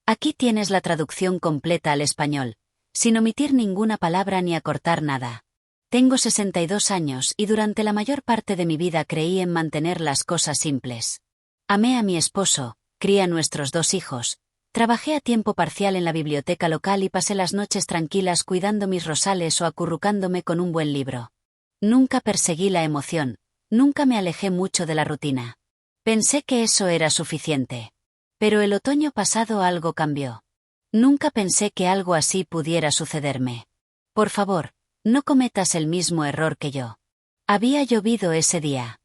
Aquí tienes la traducción completa al español, sin omitir ninguna palabra ni acortar nada. Tengo 62 años y durante la mayor parte de mi vida creí en mantener las cosas simples. Amé a mi esposo, crié a nuestros 2 hijos, trabajé a tiempo parcial en la biblioteca local y pasé las noches tranquilas cuidando mis rosales o acurrucándome con un buen libro. Nunca perseguí la emoción, nunca me alejé mucho de la rutina. Pensé que eso era suficiente. Pero el otoño pasado algo cambió. Nunca pensé que algo así pudiera sucederme. Por favor, no cometas el mismo error que yo. Había llovido ese día.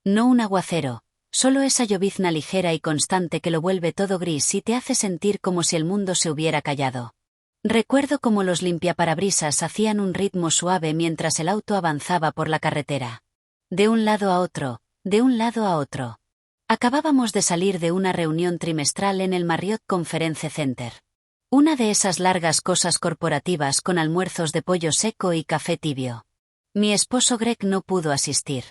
No un aguacero, solo esa llovizna ligera y constante que lo vuelve todo gris y te hace sentir como si el mundo se hubiera callado. Recuerdo cómo los limpiaparabrisas hacían un ritmo suave mientras el auto avanzaba por la carretera. De un lado a otro, de un lado a otro. Acabábamos de salir de una reunión trimestral en el Marriott Conference Center. Una de esas largas cosas corporativas con almuerzos de pollo seco y café tibio. Mi esposo Greg no pudo asistir.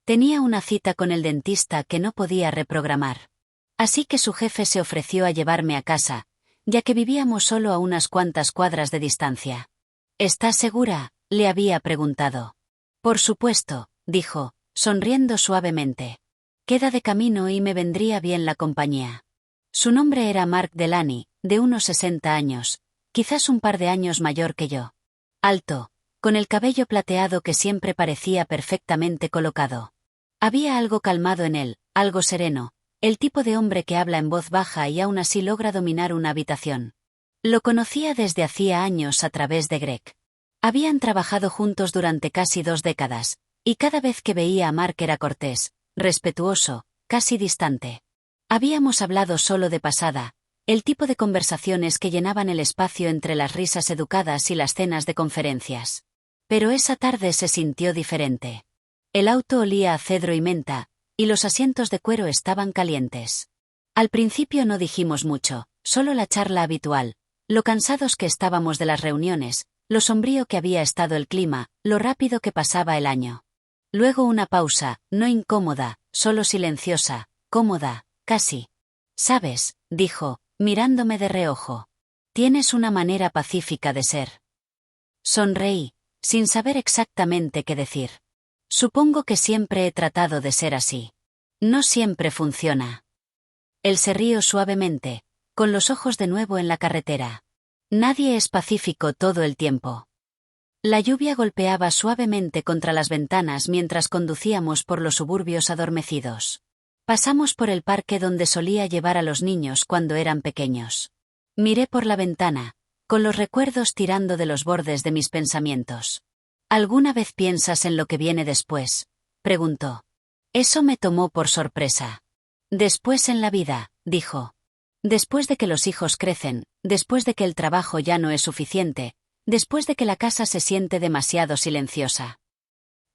Tenía una cita con el dentista que no podía reprogramar. Así que su jefe se ofreció a llevarme a casa, ya que vivíamos solo a unas cuantas cuadras de distancia. ¿Estás segura?, le había preguntado. Por supuesto, dijo, sonriendo suavemente. Queda de camino y me vendría bien la compañía. Su nombre era Mark Delaney, de unos 60 años, quizás un par de años mayor que yo. Alto, con el cabello plateado que siempre parecía perfectamente colocado. Había algo calmado en él, algo sereno, el tipo de hombre que habla en voz baja y aún así logra dominar una habitación. Lo conocía desde hacía años a través de Greg. Habían trabajado juntos durante casi 2 décadas, y cada vez que veía a Mark era cortés, respetuoso, casi distante. Habíamos hablado solo de pasada, el tipo de conversaciones que llenaban el espacio entre las risas educadas y las cenas de conferencias. Pero esa tarde se sintió diferente. El auto olía a cedro y menta, y los asientos de cuero estaban calientes. Al principio no dijimos mucho, solo la charla habitual, lo cansados que estábamos de las reuniones, lo sombrío que había estado el clima, lo rápido que pasaba el año. Luego una pausa, no incómoda, solo silenciosa, cómoda, casi. «¿Sabes?», dijo, mirándome de reojo. «Tienes una manera pacífica de ser». Sonreí, sin saber exactamente qué decir. Supongo que siempre he tratado de ser así. No siempre funciona. Él se rió suavemente, con los ojos de nuevo en la carretera. Nadie es pacífico todo el tiempo. La lluvia golpeaba suavemente contra las ventanas mientras conducíamos por los suburbios adormecidos. Pasamos por el parque donde solía llevar a los niños cuando eran pequeños. Miré por la ventana, con los recuerdos tirando de los bordes de mis pensamientos. «¿Alguna vez piensas en lo que viene después?», preguntó. Eso me tomó por sorpresa. «Después en la vida», dijo. «Después de que los hijos crecen, después de que el trabajo ya no es suficiente, después de que la casa se siente demasiado silenciosa».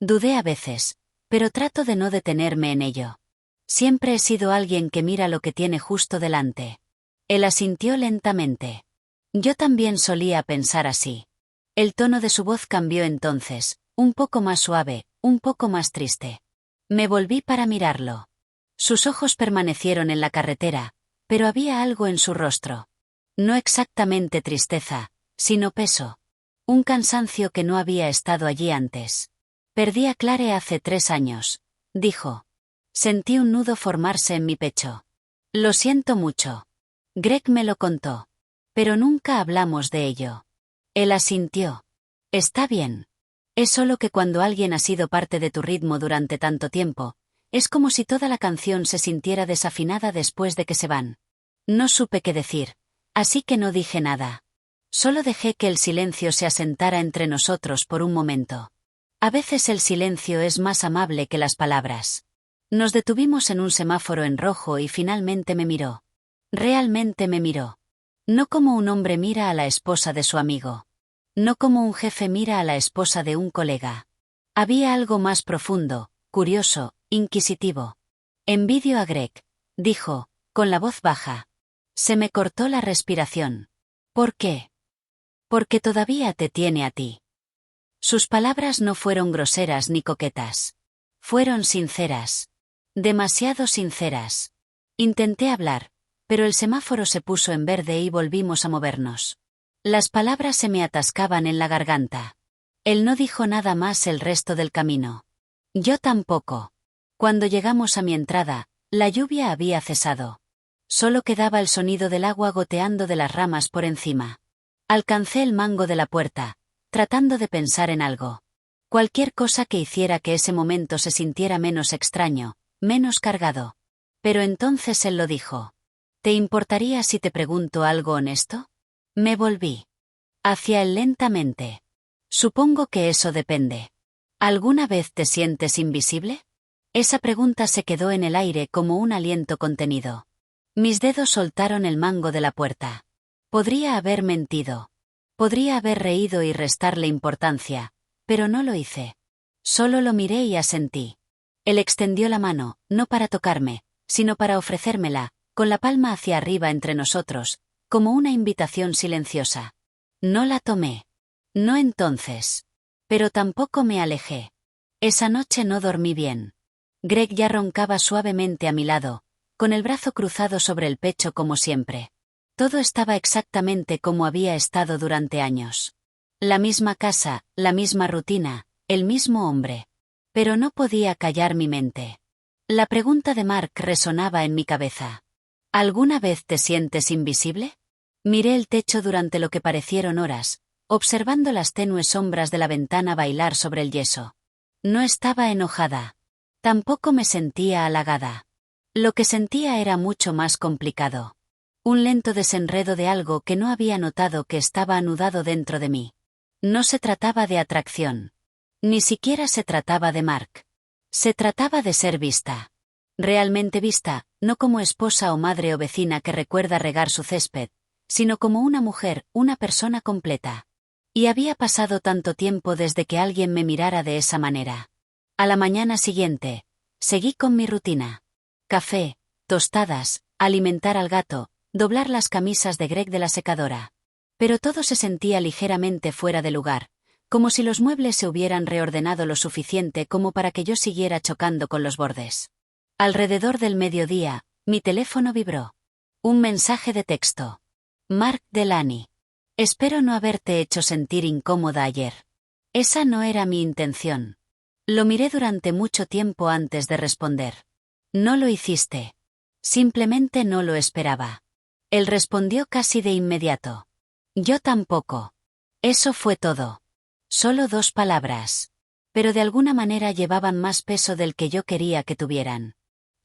Dudé a veces, pero trato de no detenerme en ello. Siempre he sido alguien que mira lo que tiene justo delante. Él asintió lentamente. Yo también solía pensar así. El tono de su voz cambió entonces, un poco más suave, un poco más triste. Me volví para mirarlo. Sus ojos permanecieron en la carretera, pero había algo en su rostro. No exactamente tristeza, sino peso. Un cansancio que no había estado allí antes. «Perdí a Clare hace 3 años», dijo. Sentí un nudo formarse en mi pecho. «Lo siento mucho». Greg me lo contó. Pero nunca hablamos de ello. Él asintió. «Está bien. Es solo que cuando alguien ha sido parte de tu ritmo durante tanto tiempo, es como si toda la canción se sintiera desafinada después de que se van». No supe qué decir, así que no dije nada. Solo dejé que el silencio se asentara entre nosotros por un momento. A veces el silencio es más amable que las palabras. Nos detuvimos en un semáforo en rojo y finalmente me miró. Realmente me miró. No como un hombre mira a la esposa de su amigo. No como un jefe mira a la esposa de un colega. Había algo más profundo, curioso, inquisitivo. «Envidio a Greg», dijo, con la voz baja. Se me cortó la respiración. «¿Por qué?» «Porque todavía te tiene a ti». Sus palabras no fueron groseras ni coquetas. Fueron sinceras. Demasiado sinceras. Intenté hablar, pero el semáforo se puso en verde y volvimos a movernos. Las palabras se me atascaban en la garganta. Él no dijo nada más el resto del camino. Yo tampoco. Cuando llegamos a mi entrada, la lluvia había cesado. Solo quedaba el sonido del agua goteando de las ramas por encima. Alcancé el mango de la puerta, tratando de pensar en algo. Cualquier cosa que hiciera que ese momento se sintiera menos extraño, menos cargado. Pero entonces él lo dijo. ¿Te importaría si te pregunto algo honesto? Me volví hacia él lentamente. Supongo que eso depende. ¿Alguna vez te sientes invisible? Esa pregunta se quedó en el aire como un aliento contenido. Mis dedos soltaron el mango de la puerta. Podría haber mentido. Podría haber reído y restarle importancia, pero no lo hice. Solo lo miré y asentí. Él extendió la mano, no para tocarme, sino para ofrecérmela, con la palma hacia arriba entre nosotros, como una invitación silenciosa. No la tomé. No entonces. Pero tampoco me alejé. Esa noche no dormí bien. Greg ya roncaba suavemente a mi lado, con el brazo cruzado sobre el pecho como siempre. Todo estaba exactamente como había estado durante años. La misma casa, la misma rutina, el mismo hombre. Pero no podía callar mi mente. La pregunta de Mark resonaba en mi cabeza. ¿Alguna vez te sientes invisible? Miré el techo durante lo que parecieron horas, observando las tenues sombras de la ventana bailar sobre el yeso. No estaba enojada. Tampoco me sentía halagada. Lo que sentía era mucho más complicado. Un lento desenredo de algo que no había notado que estaba anudado dentro de mí. No se trataba de atracción. Ni siquiera se trataba de Mark. Se trataba de ser vista. Realmente vista, no como esposa o madre o vecina que recuerda regar su césped, sino como una mujer, una persona completa. Y había pasado tanto tiempo desde que alguien me mirara de esa manera. A la mañana siguiente, seguí con mi rutina. Café, tostadas, alimentar al gato, doblar las camisas de Greg de la secadora. Pero todo se sentía ligeramente fuera de lugar, como si los muebles se hubieran reordenado lo suficiente como para que yo siguiera chocando con los bordes. Alrededor del mediodía, mi teléfono vibró. Un mensaje de texto. Mark Delaney. Espero no haberte hecho sentir incómoda ayer. Esa no era mi intención. Lo miré durante mucho tiempo antes de responder. No lo hiciste. Simplemente no lo esperaba. Él respondió casi de inmediato. Yo tampoco. Eso fue todo. Solo 2 palabras. Pero de alguna manera llevaban más peso del que yo quería que tuvieran.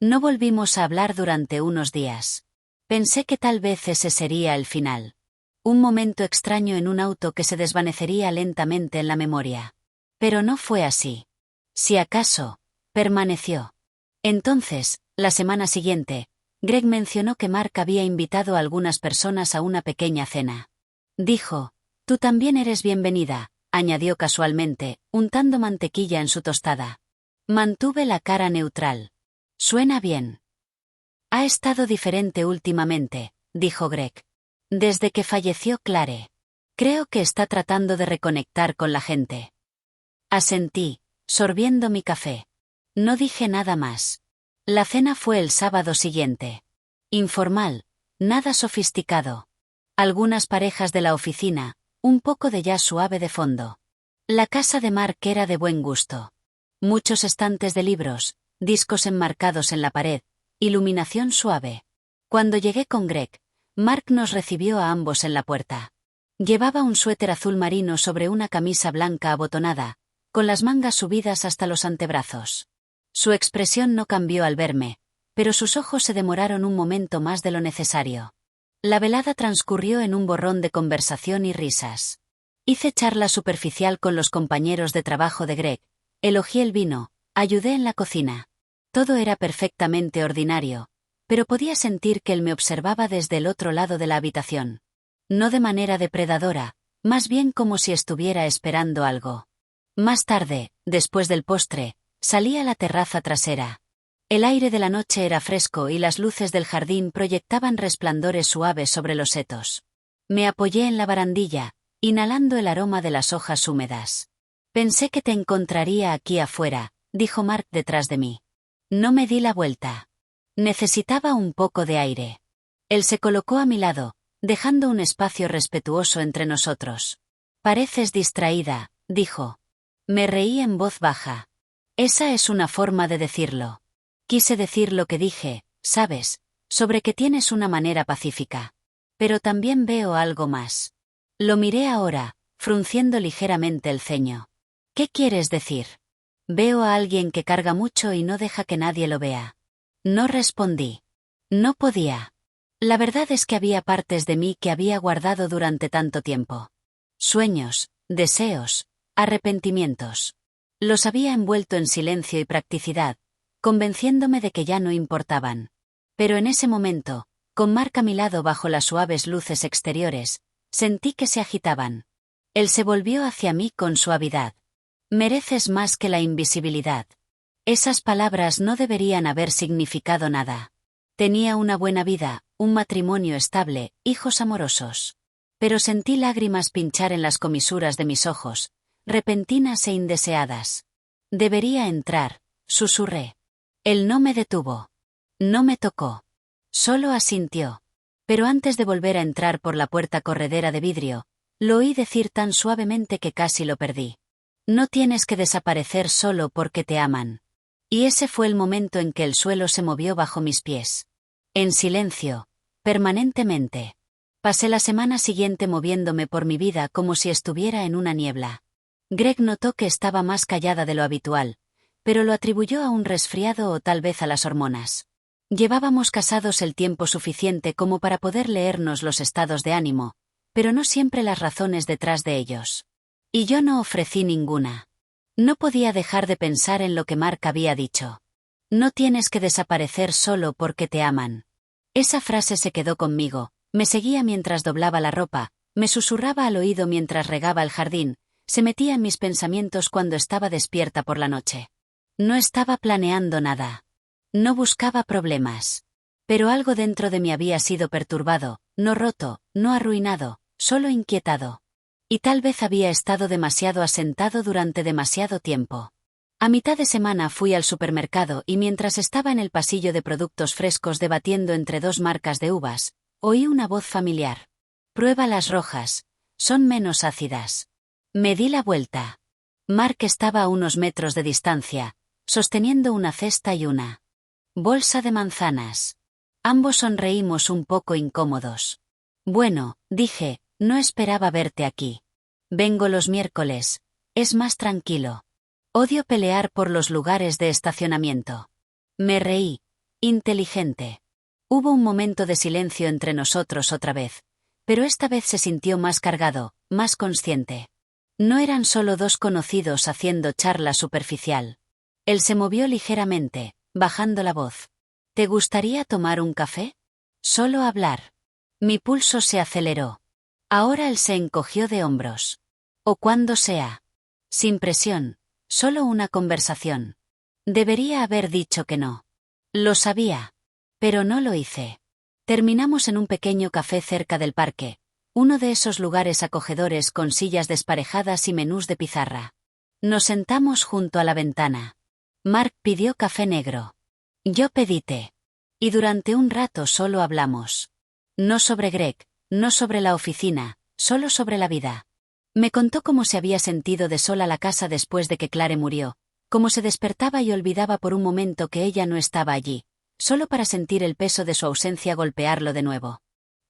No volvimos a hablar durante unos días. Pensé que tal vez ese sería el final. Un momento extraño en un auto que se desvanecería lentamente en la memoria. Pero no fue así. Si acaso, permaneció. Entonces, la semana siguiente, Greg mencionó que Mark había invitado a algunas personas a una pequeña cena. Dijo, «Tú también eres bienvenida», añadió casualmente, untando mantequilla en su tostada. Mantuve la cara neutral. Suena bien. Ha estado diferente últimamente, dijo Greg. Desde que falleció Clare. Creo que está tratando de reconectar con la gente. Asentí, sorbiendo mi café. No dije nada más. La cena fue el sábado siguiente. Informal, nada sofisticado. Algunas parejas de la oficina, un poco de jazz suave de fondo. La casa de Mark era de buen gusto. Muchos estantes de libros, discos enmarcados en la pared, iluminación suave. Cuando llegué con Greg, Mark nos recibió a ambos en la puerta. Llevaba un suéter azul marino sobre una camisa blanca abotonada, con las mangas subidas hasta los antebrazos. Su expresión no cambió al verme, pero sus ojos se demoraron un momento más de lo necesario. La velada transcurrió en un borrón de conversación y risas. Hice charla superficial con los compañeros de trabajo de Greg, elogié el vino, ayudé en la cocina. Todo era perfectamente ordinario, pero podía sentir que él me observaba desde el otro lado de la habitación. No de manera depredadora, más bien como si estuviera esperando algo. Más tarde, después del postre, salí a la terraza trasera. El aire de la noche era fresco y las luces del jardín proyectaban resplandores suaves sobre los setos. Me apoyé en la barandilla, inhalando el aroma de las hojas húmedas. Pensé que te encontraría aquí afuera, dijo Mark detrás de mí. No me di la vuelta. Necesitaba un poco de aire. Él se colocó a mi lado, dejando un espacio respetuoso entre nosotros. Pareces distraída, dijo. Me reí en voz baja. Esa es una forma de decirlo. Quise decir lo que dije, ¿sabes? Sobre que tienes una manera pacífica. Pero también veo algo más. Lo miré ahora, frunciendo ligeramente el ceño. ¿Qué quieres decir? Veo a alguien que carga mucho y no deja que nadie lo vea. No respondí. No podía. La verdad es que había partes de mí que había guardado durante tanto tiempo. Sueños, deseos, arrepentimientos. Los había envuelto en silencio y practicidad, convenciéndome de que ya no importaban. Pero en ese momento, con Mark a mi lado bajo las suaves luces exteriores, sentí que se agitaban. Él se volvió hacia mí con suavidad. Mereces más que la invisibilidad. Esas palabras no deberían haber significado nada. Tenía una buena vida, un matrimonio estable, hijos amorosos. Pero sentí lágrimas pinchar en las comisuras de mis ojos, repentinas e indeseadas. Debería entrar, susurré. Él no me detuvo. No me tocó. Solo asintió. Pero antes de volver a entrar por la puerta corredera de vidrio, lo oí decir tan suavemente que casi lo perdí. No tienes que desaparecer solo porque te aman. Y ese fue el momento en que el suelo se movió bajo mis pies. En silencio, permanentemente. Pasé la semana siguiente moviéndome por mi vida como si estuviera en una niebla. Greg notó que estaba más callada de lo habitual, pero lo atribuyó a un resfriado o tal vez a las hormonas. Llevábamos casados el tiempo suficiente como para poder leernos los estados de ánimo, pero no siempre las razones detrás de ellos. Y yo no ofrecí ninguna. No podía dejar de pensar en lo que Mark había dicho. No tienes que desaparecer solo porque te aman. Esa frase se quedó conmigo, me seguía mientras doblaba la ropa, me susurraba al oído mientras regaba el jardín, se metía en mis pensamientos cuando estaba despierta por la noche. No estaba planeando nada. No buscaba problemas. Pero algo dentro de mí había sido perturbado, no roto, no arruinado, solo inquietado. Y tal vez había estado demasiado asentado durante demasiado tiempo. A mitad de semana fui al supermercado y mientras estaba en el pasillo de productos frescos debatiendo entre dos marcas de uvas, oí una voz familiar. Prueba las rojas, son menos ácidas. Me di la vuelta. Mark estaba a unos metros de distancia, sosteniendo una cesta y una bolsa de manzanas. Ambos sonreímos un poco incómodos. Bueno, dije, no esperaba verte aquí. Vengo los miércoles, es más tranquilo. Odio pelear por los lugares de estacionamiento. Me reí, inteligente. Hubo un momento de silencio entre nosotros otra vez, pero esta vez se sintió más cargado, más consciente. No eran solo dos conocidos haciendo charla superficial. Él se movió ligeramente, bajando la voz. ¿Te gustaría tomar un café? Solo hablar. Mi pulso se aceleró. Ahora él se encogió de hombros. O cuando sea. Sin presión, solo una conversación. Debería haber dicho que no. Lo sabía. Pero no lo hice. Terminamos en un pequeño café cerca del parque, uno de esos lugares acogedores con sillas desparejadas y menús de pizarra. Nos sentamos junto a la ventana. Mark pidió café negro. Yo pedí té. Y durante un rato solo hablamos. No sobre Greg, no sobre la oficina, solo sobre la vida. Me contó cómo se había sentido de sola la casa después de que Clare murió, cómo se despertaba y olvidaba por un momento que ella no estaba allí, solo para sentir el peso de su ausencia golpearlo de nuevo.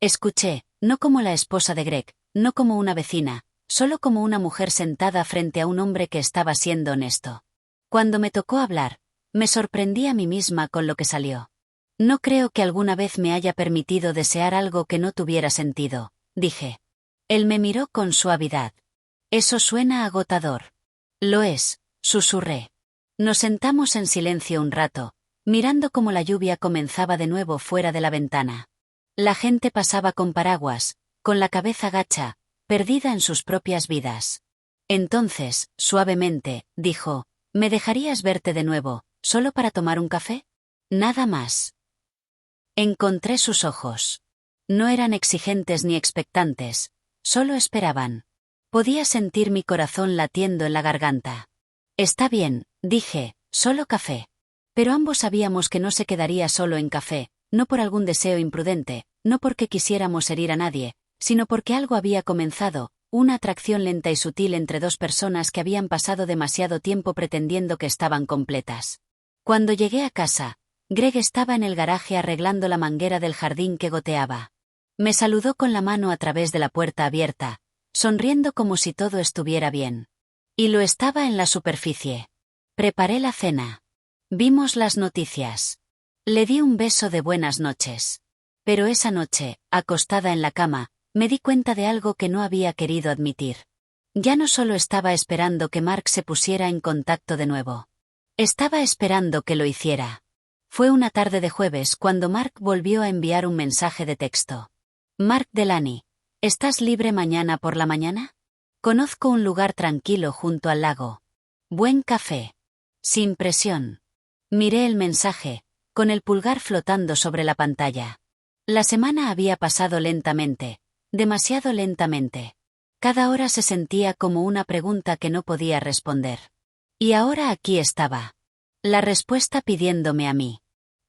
Escuché, no como la esposa de Greg, no como una vecina, solo como una mujer sentada frente a un hombre que estaba siendo honesto. Cuando me tocó hablar, me sorprendí a mí misma con lo que salió. No creo que alguna vez me haya permitido desear algo que no tuviera sentido, dije. Él me miró con suavidad. Eso suena agotador. Lo es, susurré. Nos sentamos en silencio un rato, mirando cómo la lluvia comenzaba de nuevo fuera de la ventana. La gente pasaba con paraguas, con la cabeza gacha, perdida en sus propias vidas. Entonces, suavemente, dijo, ¿me dejarías verte de nuevo, solo para tomar un café? Nada más. Encontré sus ojos. No eran exigentes ni expectantes, solo esperaban. Podía sentir mi corazón latiendo en la garganta. Está bien, dije, solo café. Pero ambos sabíamos que no se quedaría solo en café, no por algún deseo imprudente, no porque quisiéramos herir a nadie, sino porque algo había comenzado, una atracción lenta y sutil entre dos personas que habían pasado demasiado tiempo pretendiendo que estaban completas. Cuando llegué a casa, Greg estaba en el garaje arreglando la manguera del jardín que goteaba. Me saludó con la mano a través de la puerta abierta, sonriendo como si todo estuviera bien. Y lo estaba en la superficie. Preparé la cena. Vimos las noticias. Le di un beso de buenas noches. Pero esa noche, acostada en la cama, me di cuenta de algo que no había querido admitir. Ya no solo estaba esperando que Mark se pusiera en contacto de nuevo. Estaba esperando que lo hiciera. Fue una tarde de jueves cuando Mark volvió a enviar un mensaje de texto. Mark Delaney, ¿estás libre mañana por la mañana? Conozco un lugar tranquilo junto al lago. Buen café. Sin presión. Miré el mensaje, con el pulgar flotando sobre la pantalla. La semana había pasado lentamente, demasiado lentamente. Cada hora se sentía como una pregunta que no podía responder. Y ahora aquí estaba. La respuesta pidiéndome a mí.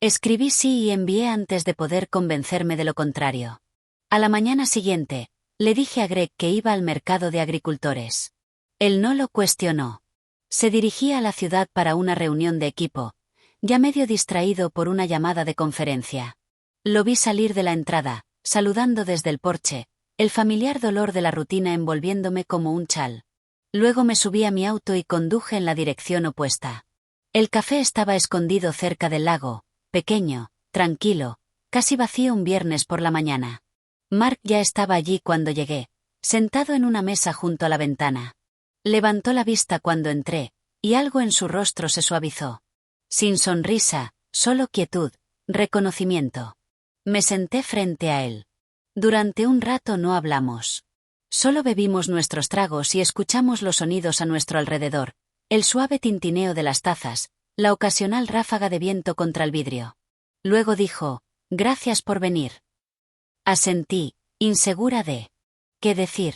Escribí sí y envié antes de poder convencerme de lo contrario. A la mañana siguiente, le dije a Greg que iba al mercado de agricultores. Él no lo cuestionó. Se dirigía a la ciudad para una reunión de equipo, ya medio distraído por una llamada de conferencia. Lo vi salir de la entrada, saludando desde el porche, el familiar dolor de la rutina envolviéndome como un chal. Luego me subí a mi auto y conduje en la dirección opuesta. El café estaba escondido cerca del lago, pequeño, tranquilo, casi vacío un viernes por la mañana. Mark ya estaba allí cuando llegué, sentado en una mesa junto a la ventana. Levantó la vista cuando entré, y algo en su rostro se suavizó. Sin sonrisa, solo quietud, reconocimiento. Me senté frente a él. Durante un rato no hablamos. Solo bebimos nuestros tragos y escuchamos los sonidos a nuestro alrededor, el suave tintineo de las tazas, la ocasional ráfaga de viento contra el vidrio. Luego dijo, «Gracias por venir». Asentí, insegura de ¿qué decir?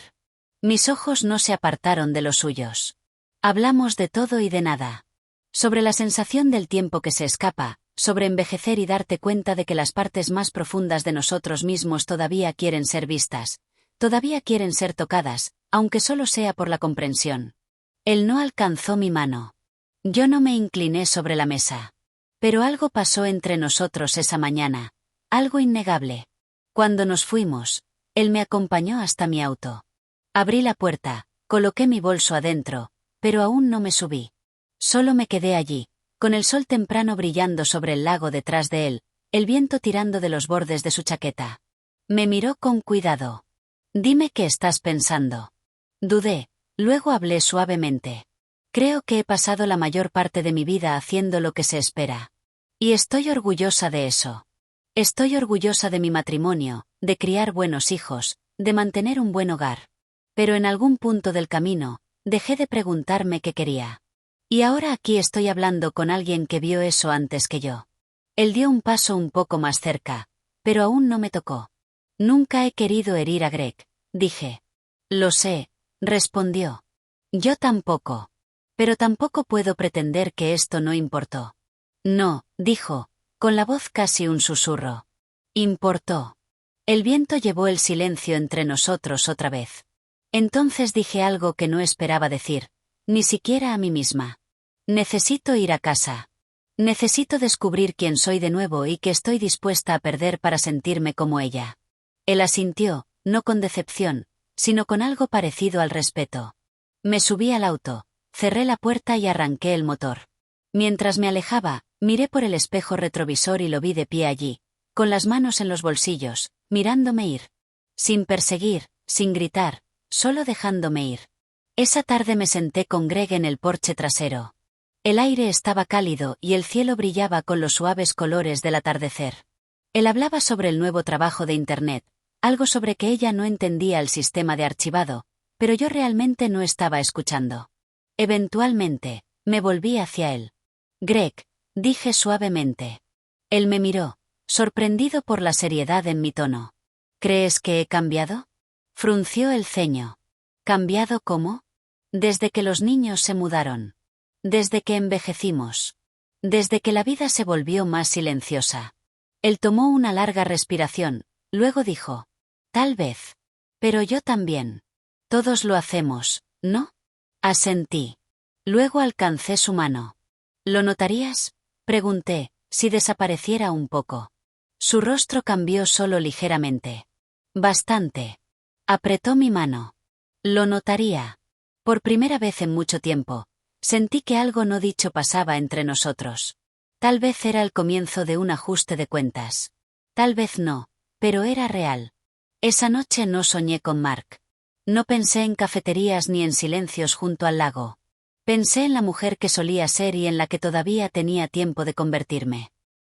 Mis ojos no se apartaron de los suyos. Hablamos de todo y de nada. Sobre la sensación del tiempo que se escapa, sobre envejecer y darte cuenta de que las partes más profundas de nosotros mismos todavía quieren ser vistas, todavía quieren ser tocadas, aunque solo sea por la comprensión. Él no alcanzó mi mano. Yo no me incliné sobre la mesa. Pero algo pasó entre nosotros esa mañana, algo innegable. Cuando nos fuimos, él me acompañó hasta mi auto. Abrí la puerta, coloqué mi bolso adentro, pero aún no me subí. Solo me quedé allí, con el sol temprano brillando sobre el lago detrás de él, el viento tirando de los bordes de su chaqueta. Me miró con cuidado. «Dime qué estás pensando». Dudé, luego hablé suavemente. «Creo que he pasado la mayor parte de mi vida haciendo lo que se espera. Y estoy orgullosa de eso. Estoy orgullosa de mi matrimonio, de criar buenos hijos, de mantener un buen hogar. Pero en algún punto del camino, dejé de preguntarme qué quería. Y ahora aquí estoy hablando con alguien que vio eso antes que yo». Él dio un paso un poco más cerca, pero aún no me tocó. «Nunca he querido herir a Greg», dije. «Lo sé», respondió. «Yo tampoco. Pero tampoco puedo pretender que esto no importó». «No», dijo, con la voz casi un susurro. «Importó». El viento llevó el silencio entre nosotros otra vez. Entonces dije algo que no esperaba decir, ni siquiera a mí misma. «Necesito ir a casa. Necesito descubrir quién soy de nuevo y que estoy dispuesta a perder para sentirme como ella». Él asintió, no con decepción, sino con algo parecido al respeto. Me subí al auto, cerré la puerta y arranqué el motor. Mientras me alejaba, miré por el espejo retrovisor y lo vi de pie allí, con las manos en los bolsillos, mirándome ir. Sin perseguir, sin gritar, solo dejándome ir. Esa tarde me senté con Greg en el porche trasero. El aire estaba cálido y el cielo brillaba con los suaves colores del atardecer. Él hablaba sobre el nuevo trabajo de Internet, algo sobre que ella no entendía el sistema de archivado, pero yo realmente no estaba escuchando. Eventualmente, me volví hacia él. «Greg», dije suavemente. Él me miró, sorprendido por la seriedad en mi tono. «¿Crees que he cambiado?» Frunció el ceño. «¿Cambiado cómo?» «Desde que los niños se mudaron. Desde que envejecimos. Desde que la vida se volvió más silenciosa». Él tomó una larga respiración, Luego dijo: tal vez. Pero yo también. Todos lo hacemos, ¿no? Asentí. Luego alcancé su mano. ¿Lo notarías?, pregunté, si desapareciera un poco. Su rostro cambió solo ligeramente. Bastante. Apretó mi mano. Lo notaría. Por primera vez en mucho tiempo, sentí que algo no dicho pasaba entre nosotros. Tal vez era el comienzo de un ajuste de cuentas. Tal vez no, pero era real. Esa noche no soñé con Mark. No pensé en cafeterías ni en silencios junto al lago. Pensé en la mujer que solía ser y en la que todavía tenía tiempo de convertirme.